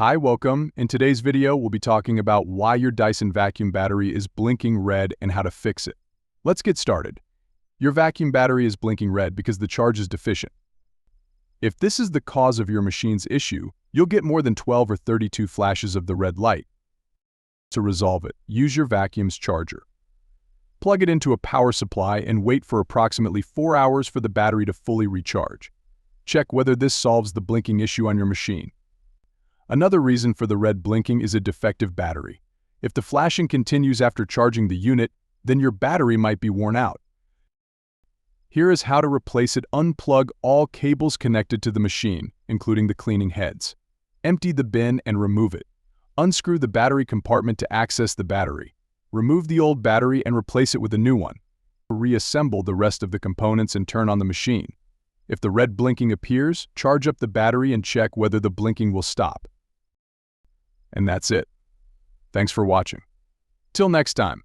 Hi, welcome. In today's video, we'll be talking about why your Dyson vacuum battery is blinking red and how to fix it. Let's get started. Your vacuum battery is blinking red because the charge is deficient. If this is the cause of your machine's issue, you'll get more than 12 or 32 flashes of the red light. To resolve it, use your vacuum's charger. Plug it into a power supply and wait for approximately 4 hours for the battery to fully recharge. Check whether this solves the blinking issue on your machine. Another reason for the red blinking is a defective battery. If the flashing continues after charging the unit, then your battery might be worn out. Here is how to replace it. Unplug all cables connected to the machine, including the cleaning heads. Empty the bin and remove it. Unscrew the battery compartment to access the battery. Remove the old battery and replace it with a new one. Reassemble the rest of the components and turn on the machine. If the red blinking appears, charge up the battery and check whether the blinking will stop. And that's it. Thanks for watching. Till next time.